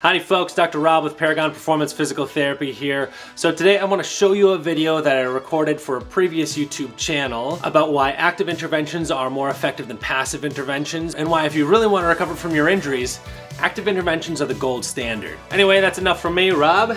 Howdy folks, Dr. Rob with Paragon Performance Physical Therapy here. So today I want to show you a video that I recorded for a previous YouTube channel about why active interventions are more effective than passive interventions, and why if you really want to recover from your injuries, active interventions are the gold standard. Anyway, that's enough from me. Rob,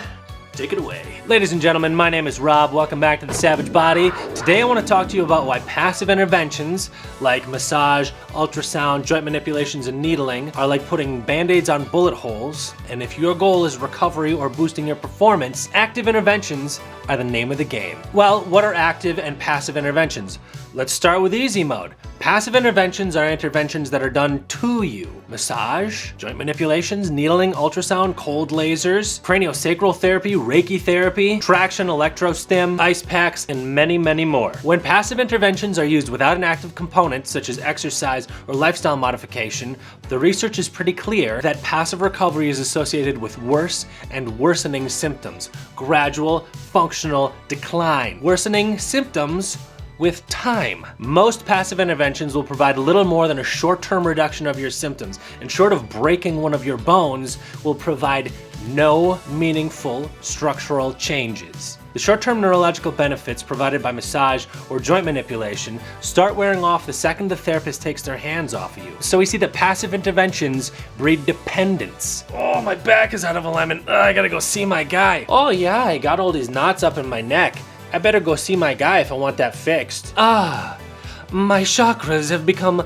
take it away. Ladies and gentlemen, my name is Rob. Welcome back to The Savage Body. Today I want to talk to you about why passive interventions like massage, ultrasound, joint manipulations, and needling are like putting band-aids on bullet holes, and if your goal is recovery or boosting your performance, active interventions are the name of the game. Well, what are active and passive interventions? Let's start with easy mode. Passive interventions are interventions that are done to you. Massage, joint manipulations, needling, ultrasound, cold lasers, craniosacral therapy, Reiki therapy, traction, electrostim, ice packs, and many, many more. When passive interventions are used without an active component, such as exercise or lifestyle modification, the research is pretty clear that passive recovery is associated with worse and worsening symptoms, gradual functional decline. Worsening symptoms with time. Most passive interventions will provide little more than a short-term reduction of your symptoms, and short of breaking one of your bones, will provide no meaningful structural changes. The short-term neurological benefits provided by massage or joint manipulation start wearing off the second the therapist takes their hands off of you. So we see that passive interventions breed dependence. Oh, my back is out of alignment. I gotta go see my guy. Oh yeah, I got all these knots up in my neck. I better go see my guy if I want that fixed. My chakras have become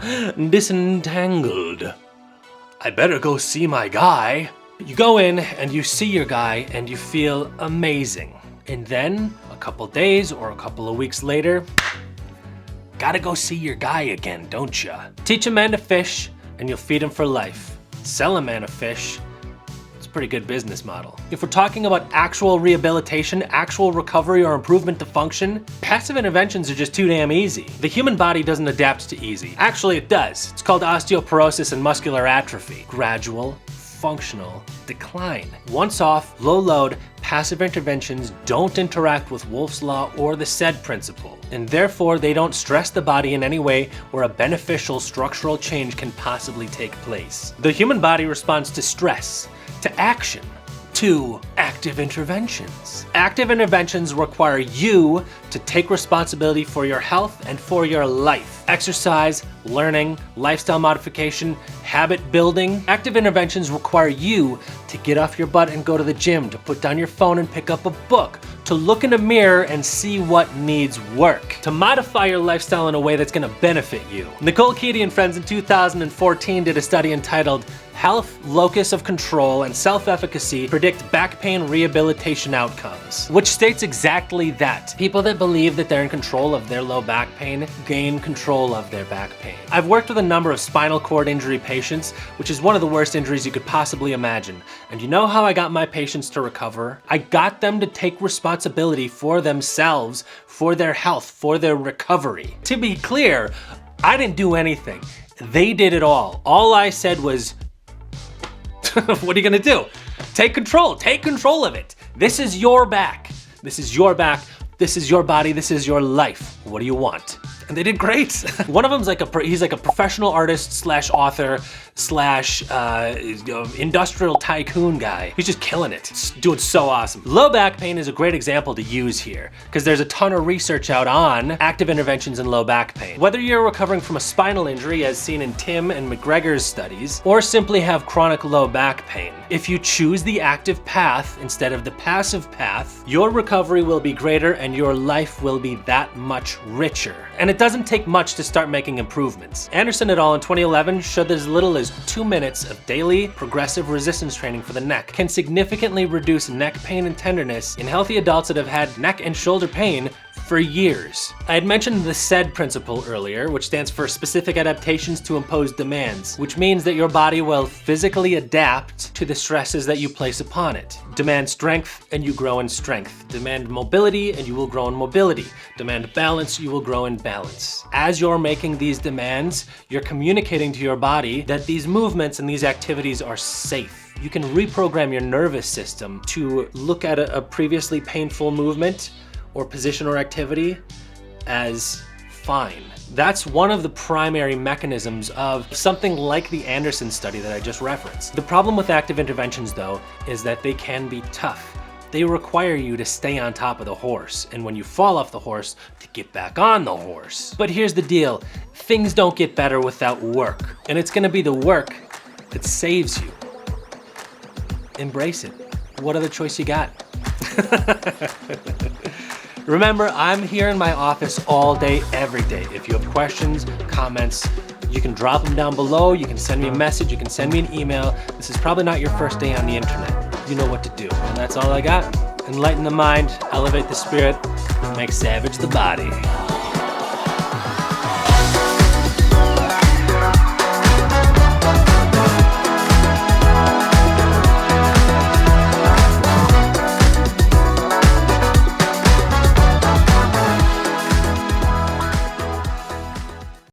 disentangled. I better go see my guy. You go in and you see your guy and you feel amazing. And then a couple days or a couple of weeks later, gotta go see your guy again, don't ya? Teach a man to fish and you'll feed him for life. Sell a man a fish. Pretty good business model. If we're talking about actual rehabilitation, actual recovery, or improvement to function, passive interventions are just too damn easy. The human body doesn't adapt to easy. Actually, it does. It's called osteoporosis and muscular atrophy. Gradual, functional decline. Once off, low load, passive interventions don't interact with Wolff's Law or the SAID principle, and therefore they don't stress the body in any way where a beneficial structural change can possibly take place. The human body responds to stress, to action, to active interventions. Active interventions require you to take responsibility for your health and for your life. Exercise, learning, lifestyle modification, habit building. Active interventions require you to get off your butt and go to the gym, to put down your phone and pick up a book, to look in a mirror and see what needs work, to modify your lifestyle in a way that's gonna benefit you. Nicole Keaty and friends in 2014 did a study entitled Health, Locus of Control, and Self-Efficacy Predict Back Pain Rehabilitation Outcomes, which states exactly that. People that believe that they're in control of their low back pain gain control of their back pain. I've worked with a number of spinal cord injury patients, which is one of the worst injuries you could possibly imagine. And you know how I got my patients to recover? I got them to take responsibility for themselves, for their health, for their recovery. To be clear, I didn't do anything. They did it all. All I said was, what are you gonna do? Take control of it. This is your back. This is your back. This is your body. This is your life. What do you want? And they did great. One of them's he's like a professional artist slash author slash industrial tycoon guy. He's just killing it. It's doing so awesome. Low back pain is a great example to use here because there's a ton of research out on active interventions in low back pain. Whether you're recovering from a spinal injury as seen in Tim and McGregor's studies, or simply have chronic low back pain, if you choose the active path instead of the passive path, your recovery will be greater and your life will be that much richer. And it doesn't take much to start making improvements. Anderson et al. In 2011 showed that as little as 2 minutes of daily progressive resistance training for the neck can significantly reduce neck pain and tenderness in healthy adults that have had neck and shoulder pain for years. I had mentioned the SAID principle earlier, which stands for specific adaptations to impose demands, which means that your body will physically adapt to the stresses that you place upon it. Demand strength and you grow in strength. Demand mobility and you will grow in mobility. Demand balance, you will grow in balance. As you're making these demands, you're communicating to your body that these movements and these activities are safe. You can reprogram your nervous system to look at a previously painful movement or position or activity as fine. That's one of the primary mechanisms of something like the Anderson study that I just referenced. The problem with active interventions, though, is that they can be tough. They require you to stay on top of the horse, and when you fall off the horse, to get back on the horse. But here's the deal, things don't get better without work, and it's gonna be the work that saves you. Embrace it. What other choice you got? Remember, I'm here in my office all day, every day. If you have questions, comments, you can drop them down below, you can send me a message, you can send me an email. This is probably not your first day on the internet. You know what to do. And that's all I got. Enlighten the mind, elevate the spirit, make savage the body.